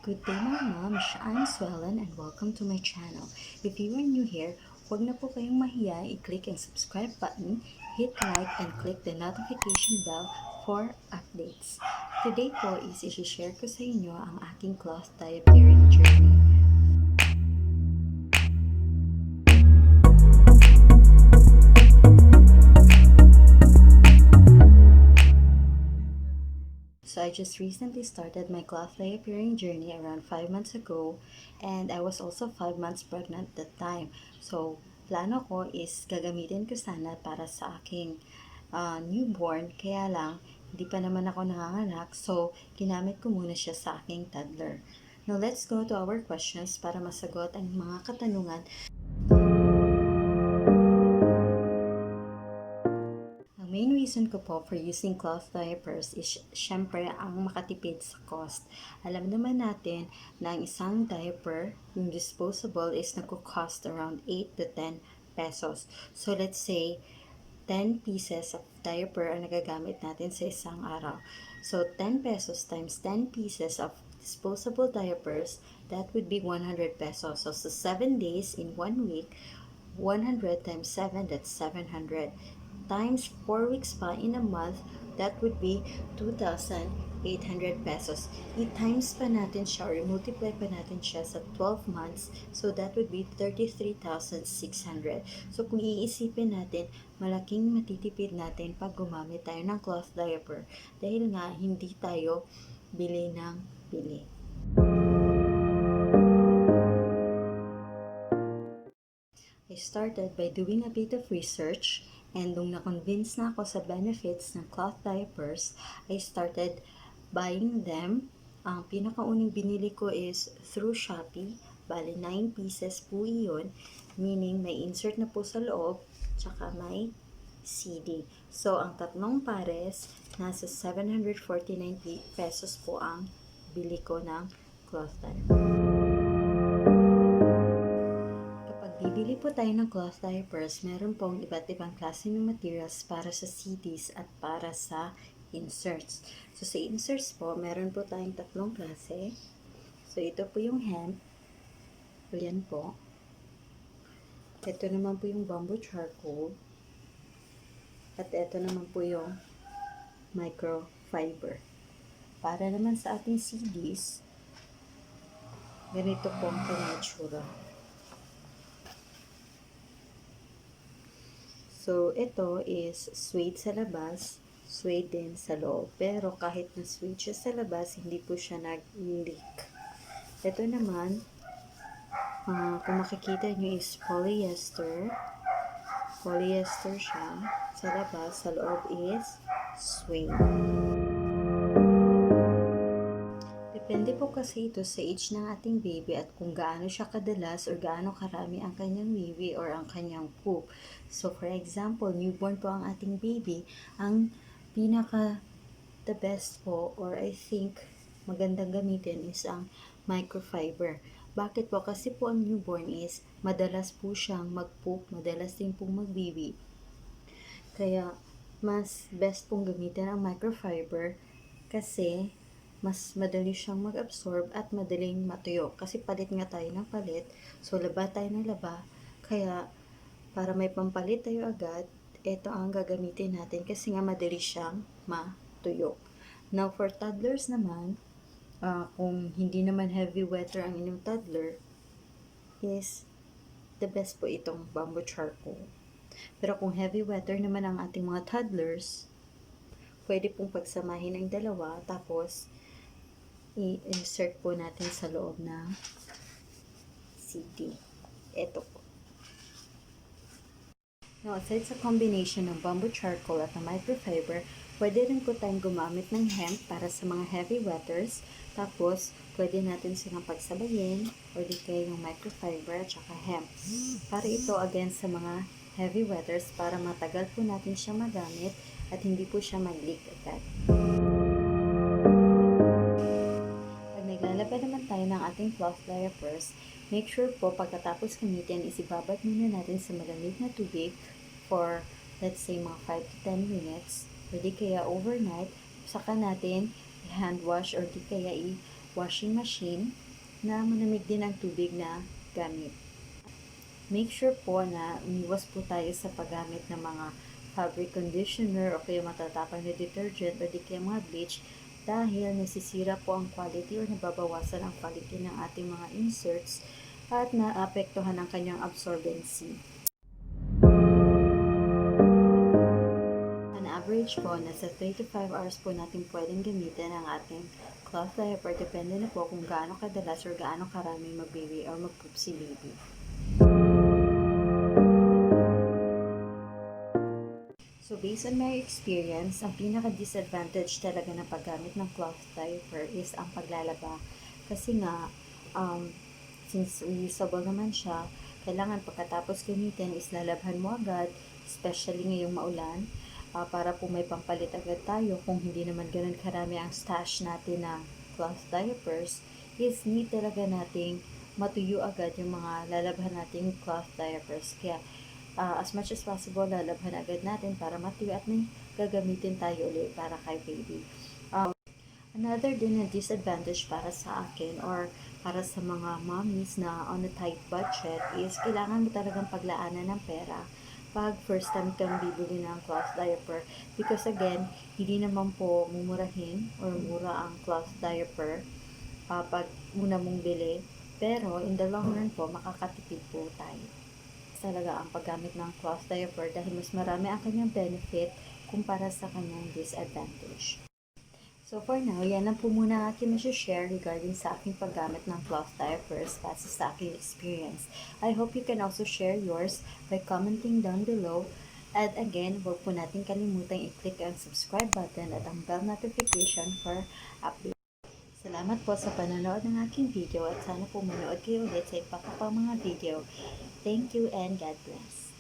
Good day mga moms, I'm Swellen and welcome to my channel. If you are new here, huwag na po kayong mahiya, i-click ang subscribe button, hit like and click the notification bell for updates. Today po is i-share ko sa inyo ang aking cloth diapeering journey. So I just recently started my cloth diapering journey around 5 months ago, and I was also 5 months pregnant at that time. So plano ko is gagamitin ko sana para sa aking newborn, kaya lang hindi pa naman ako nanganganak, so ginamit ko muna siya sa aking toddler. Now let's go to our questions para masagot ang mga katanungan. Ang main reason ko po for using cloth diapers is syempre ang makatipid sa cost. Alam naman natin na ang isang diaper, yung disposable, is nagko-cost around 8 to 10 pesos. So let's say 10 pieces of diaper ang nagagamit natin sa isang araw. So 10 pesos times 10 pieces of disposable diapers, that would be 100 pesos. So sa 7 days in 1 week, 100 times 7, that's 700. Times 4 weeks pa in a month, that would be 2,800 pesos. I-times pa natin siya or multiply pa natin siya sa 12 months, so that would be 33,600. So kung iisipin natin, malaking matitipid natin pag gumamit tayo ng cloth diaper dahil nga hindi tayo bili ng bili. I started by doing a bit of research, and nung na-convince na ako sa benefits ng cloth diapers, I started buying them. Ang pinakaunang binili ko is through Shopee. Bali, 9 pieces po iyon, meaning may insert na po sa loob, tsaka may CD. So, ang tatlong pares, nasa 749 pesos po ang bili ko ng cloth diaper. Bibili po tayo ng cloth diapers, meron pong iba't ibang klase ng materials para sa CDs at para sa inserts. So sa inserts po, meron po tayong tatlong klase. So ito po yung hemp. Ayan po. Ito naman po yung bamboo charcoal. At ito naman po yung microfiber. Para naman sa ating CDs, ganito po ang kanyang itsura. So, ito is suede sa labas, suede din sa loob. Pero kahit na suede siya sa labas, hindi po siya nag-leak. Ito naman, kung makikita nyo is polyester. Polyester siya sa labas, sa loob is suede. Depende po kasi ito sa age ng ating baby at kung gaano siya kadalas or gaano karami ang kanyang wiwi or ang kanyang poop. So, for example, newborn po ang ating baby, ang the best po, or I think magandang gamitin is ang microfiber. Bakit po? Kasi po ang newborn is madalas po siyang mag-poop, madalas din pong magwiwi. Kaya, mas best pong gamitin ang microfiber kasi mas madali siyang mag-absorb at madaling matuyo. Kasi palit nga tayo ng palit. So, laba tayo ng laba. Kaya, para may pampalit tayo agad, ito ang gagamitin natin kasi nga madali siyang matuyo. Now, for toddlers naman, kung hindi naman heavy wetter ang inyong toddler, is the best po itong bamboo charcoal. Pero kung heavy wetter naman ang ating mga toddlers, pwede pong pagsamahin ang dalawa, tapos i-insert po natin sa loob ng CD. Ito po. Now, aside sa combination ng bamboo charcoal at ng microfiber, pwede rin po tayong gumamit ng hemp para sa mga heavy wetters. Tapos, pwede natin silang pagsabayin or di kaya yung microfiber at saka hemp. Para ito against sa mga heavy wetters para matagal po natin siya magamit at hindi po siya mag-leak agad. Naglalaba naman tayo ng ating cloth diapers, make sure po pagkatapos gamitin is ibabad muna natin sa malamig na tubig for let's say mga 5 to 10 minutes or di kaya overnight, saka natin i-hand wash or di kaya washing machine na malamig din ang tubig na gamit. Make sure po na umiwas po tayo sa paggamit ng mga fabric conditioner o kaya matatapang na detergent o di kaya mga bleach dahil nasisira po ang quality o nababawasan ang quality ng ating mga inserts at naapektuhan ang kanyang absorbency. On average po, nasa 3 to 5 hours po natin pwedeng gamitin ang ating cloth diaper. Depende na po kung gaano kadalas or gaano karami mag-baby or mag-poop si baby. So, based on my experience, ang pinaka-disadvantage talaga ng paggamit ng cloth diaper is ang paglalaba. Kasi nga, since reusable naman siya, kailangan pagkatapos gamitin is lalabhan mo agad, especially ngayong maulan, para po may pampalit agad tayo. Kung hindi naman ganun karami ang stash natin ng cloth diapers, is need talaga nating matuyo agad yung mga lalabhan nating cloth diapers. Kaya, as much as possible, lalabhan agad natin para matuyo at may gagamitin tayo ulit para kay baby. Another din na disadvantage para sa akin or para sa mga mommies na on a tight budget is kailangan mo talagang paglaanan ng pera pag first time kang bibili ng cloth diaper. Because again, hindi naman po mumurahin or mura ang cloth diaper pag una mong bili. Pero in the long run po, makakatipid po tayo. Talaga ang paggamit ng cloth diaper dahil mas marami ang kanyang benefit kumpara sa kanyang disadvantage. So for now, yan lang po muna ang aking share regarding sa aking paggamit ng cloth diapers base sa aking experience. I hope you can also share yours by commenting down below. And again, huwag po natin kalimutan i-click ang subscribe button at ang bell notification for updates. Salamat po sa panonood ng aking video at sana po manood kayo ulit sa iba pa mga video. Thank you and God bless.